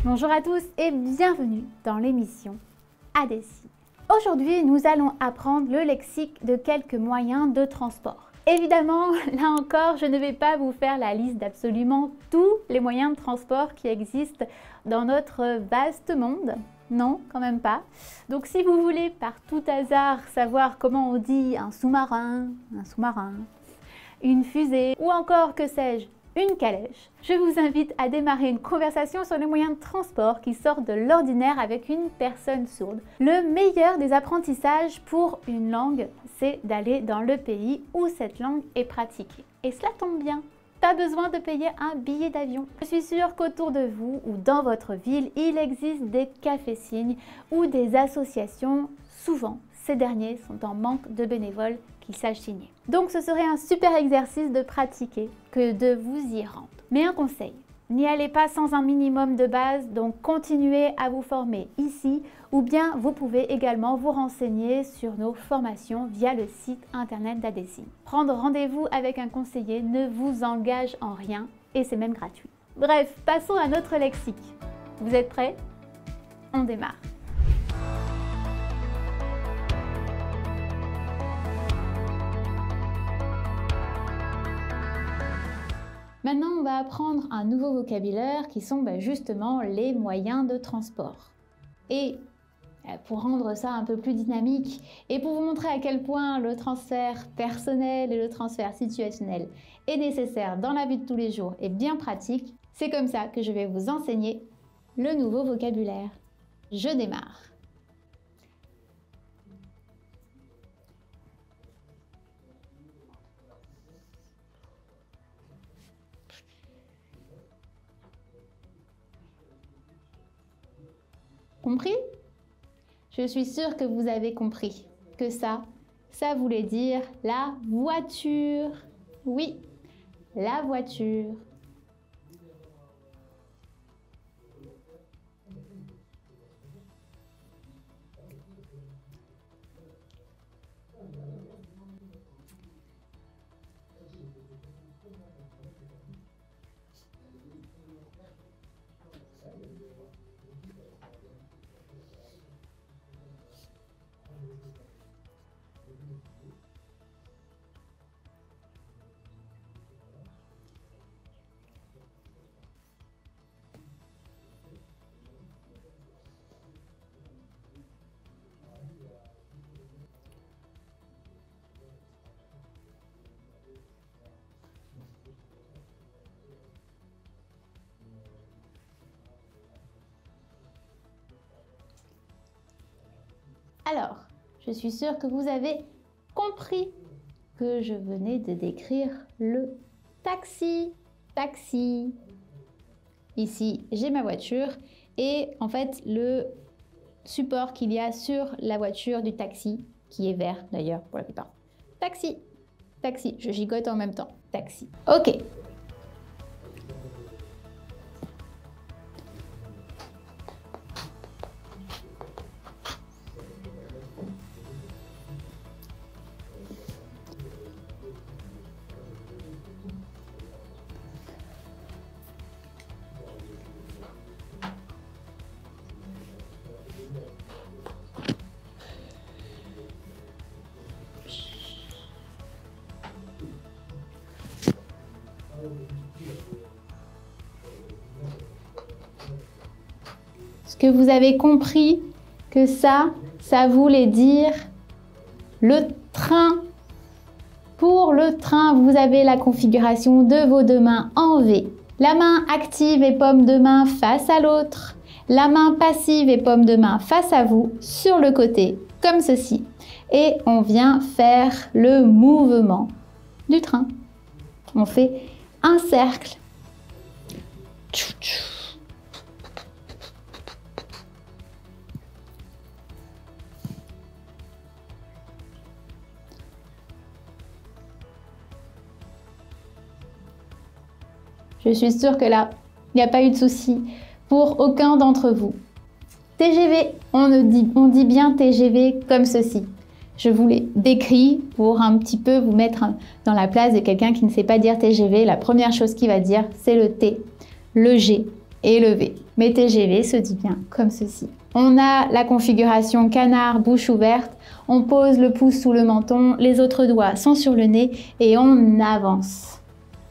Bonjour à tous et bienvenue dans l'émission A des signes. Aujourd'hui, nous allons apprendre le lexique de quelques moyens de transport. Évidemment, là encore, je ne vais pas vous faire la liste d'absolument tous les moyens de transport qui existent dans notre vaste monde. Non, quand même pas. Donc si vous voulez par tout hasard savoir comment on dit un sous-marin, une fusée ou encore, que sais-je, une calèche, je vous invite à démarrer une conversation sur les moyens de transport qui sortent de l'ordinaire avec une personne sourde. Le meilleur des apprentissages pour une langue, c'est d'aller dans le pays où cette langue est pratiquée. Et cela tombe bien, pas besoin de payer un billet d'avion. Je suis sûre qu'autour de vous ou dans votre ville, il existe des cafés-signes ou des associations. Souvent, ces derniers sont en manque de bénévoles qui sachent signer. Donc ce serait un super exercice de pratiquer que de vous y rendre. Mais un conseil, n'y allez pas sans un minimum de base, donc continuez à vous former ici ou bien vous pouvez également vous renseigner sur nos formations via le site internet d'A des signes. Prendre rendez-vous avec un conseiller ne vous engage en rien et c'est même gratuit. Bref, passons à notre lexique. Vous êtes prêts? On démarre. Maintenant, on va apprendre un nouveau vocabulaire qui sont justement les moyens de transport. Et pour rendre ça un peu plus dynamique et pour vous montrer à quel point le transfert personnel et le transfert situationnel est nécessaire dans la vie de tous les jours et bien pratique, c'est comme ça que je vais vous enseigner le nouveau vocabulaire. Je démarre. Compris? Je suis sûre que vous avez compris que ça voulait dire la voiture. Oui, la voiture. Alors, je suis sûre que vous avez compris que je venais de décrire le taxi. Taxi. Ici, j'ai ma voiture et en fait, le support qu'il y a sur la voiture du taxi, qui est vert d'ailleurs pour la plupart. Taxi. Taxi. Je gigote en même temps. Taxi. Ok. Est-ce que vous avez compris que ça voulait dire le train? Pour le train, vous avez la configuration de vos deux mains en V. La main active et paume de main face à l'autre. La main passive et paume de main face à vous sur le côté, comme ceci. Et on vient faire le mouvement du train. On fait un cercle. Je suis sûre que là, il n'y a pas eu de souci pour aucun d'entre vous. TGV, on dit bien TGV comme ceci. Je vous l'ai décrit pour un petit peu vous mettre dans la place de quelqu'un qui ne sait pas dire TGV. La première chose qu'il va dire, c'est le T, le G et le V. Mais TGV se dit bien comme ceci. On a la configuration canard, bouche ouverte. On pose le pouce sous le menton, les autres doigts sont sur le nez et on avance.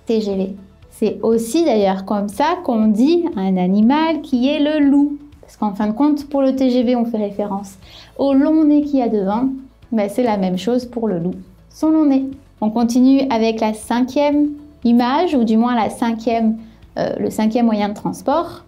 TGV. C'est aussi d'ailleurs comme ça qu'on dit un animal qui est le loup. Parce qu'en fin de compte, pour le TGV, on fait référence au long nez qu'il y a devant. Ben, c'est la même chose pour le loup, son long nez. On continue avec la 5e image, ou du moins le 5e moyen de transport.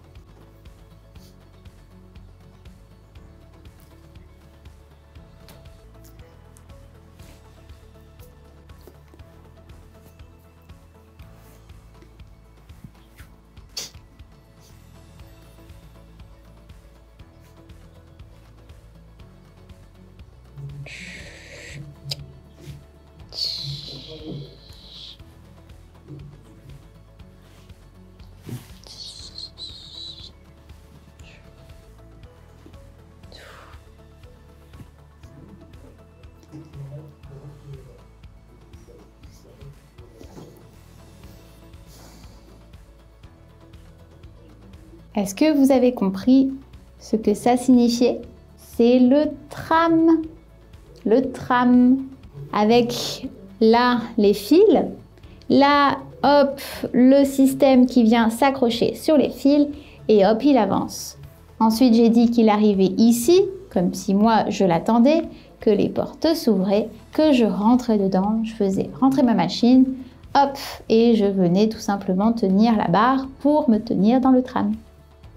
Est-ce que vous avez compris ce que ça signifiait? C'est le tram. Le tram. Avec là les fils. Là, hop, le système qui vient s'accrocher sur les fils. Et hop, il avance. Ensuite, j'ai dit qu'il arrivait ici, comme si moi je l'attendais, que les portes s'ouvraient, que je rentrais dedans, je faisais rentrer ma machine, hop, et je venais tout simplement tenir la barre pour me tenir dans le tram.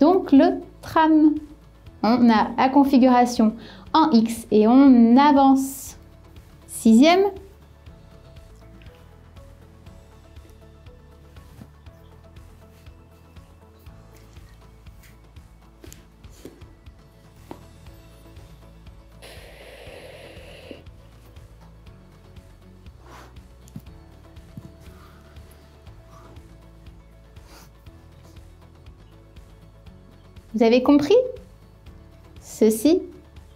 Donc le tram, on a la configuration en X et on avance. 6e. Vous avez compris? Ceci,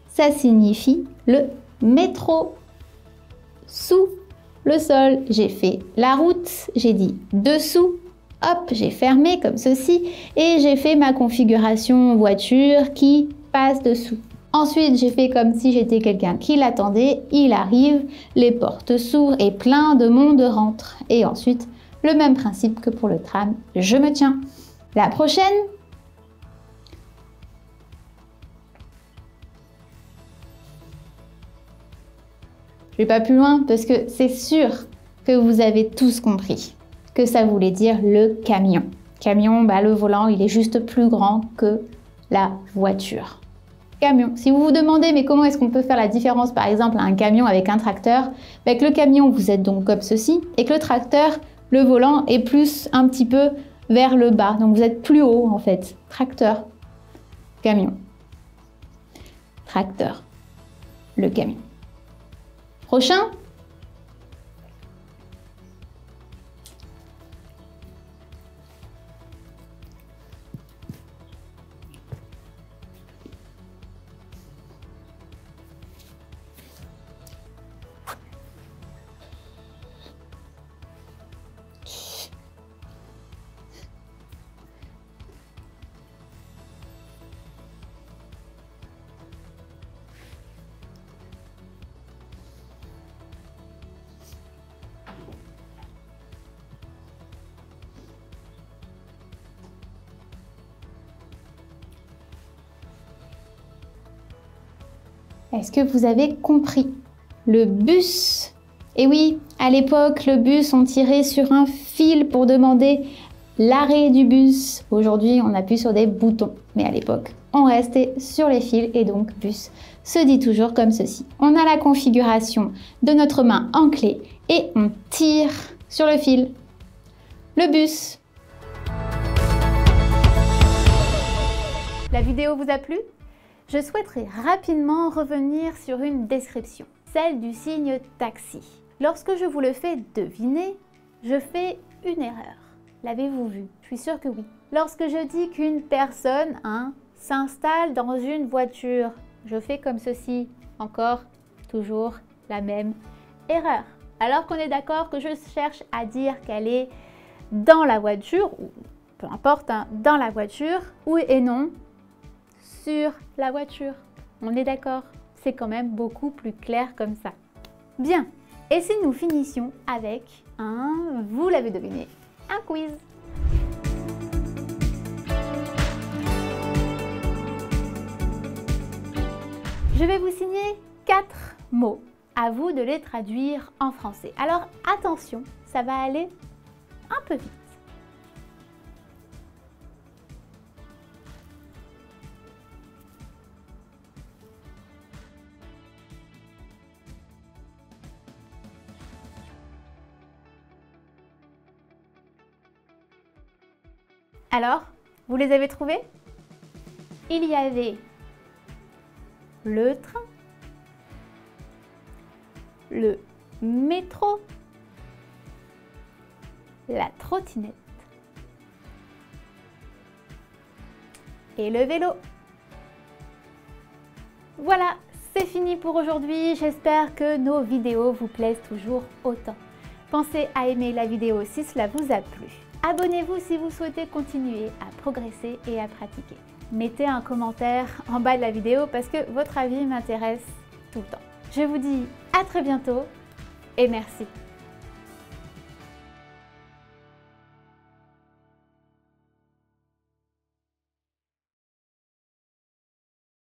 ça signifie le métro. Sous le sol, j'ai fait la route, j'ai dit dessous, hop, j'ai fermé comme ceci et j'ai fait ma configuration voiture qui passe dessous. Ensuite, j'ai fait comme si j'étais quelqu'un qui l'attendait, il arrive, les portes s'ouvrent et plein de monde rentre. Et ensuite, le même principe que pour le tram, je me tiens. La prochaine. Je ne vais pas plus loin parce que c'est sûr que vous avez tous compris que ça voulait dire le camion. Camion, bah, le volant, il est juste plus grand que la voiture. Camion. Si vous vous demandez, mais comment est-ce qu'on peut faire la différence, par exemple, à un camion avec un tracteur? Avec le camion, vous êtes donc comme ceci, et que le tracteur, le volant est plus un petit peu vers le bas. Donc vous êtes plus haut, en fait. Tracteur, camion. Tracteur, le camion. Prochain. Est-ce que vous avez compris? Le bus. Et oui, à l'époque, le bus, on tirait sur un fil pour demander l'arrêt du bus. Aujourd'hui, on appuie sur des boutons. Mais à l'époque, on restait sur les fils et donc bus se dit toujours comme ceci. On a la configuration de notre main en clé et on tire sur le fil. Le bus. La vidéo vous a plu? Je souhaiterais rapidement revenir sur une description, celle du signe taxi. Lorsque je vous le fais deviner, je fais une erreur. L'avez-vous vu? Je suis sûre que oui. Lorsque je dis qu'une personne s'installe dans une voiture, je fais comme ceci, encore, toujours la même erreur. Alors qu'on est d'accord que je cherche à dire qu'elle est dans la voiture, ou peu importe, hein, dans la voiture, oui et non, sur la voiture. On est d'accord? C'est quand même beaucoup plus clair comme ça. Bien, et si nous finissions avec un, vous l'avez deviné, un quiz. Je vais vous signer 4 mots. À vous de les traduire en français. Alors attention, ça va aller un peu vite. Alors, vous les avez trouvés? Il y avait le train, le métro, la trottinette et le vélo. Voilà, c'est fini pour aujourd'hui. J'espère que nos vidéos vous plaisent toujours autant. Pensez à aimer la vidéo si cela vous a plu. Abonnez-vous si vous souhaitez continuer à progresser et à pratiquer. Mettez un commentaire en bas de la vidéo parce que votre avis m'intéresse tout le temps. Je vous dis à très bientôt et merci.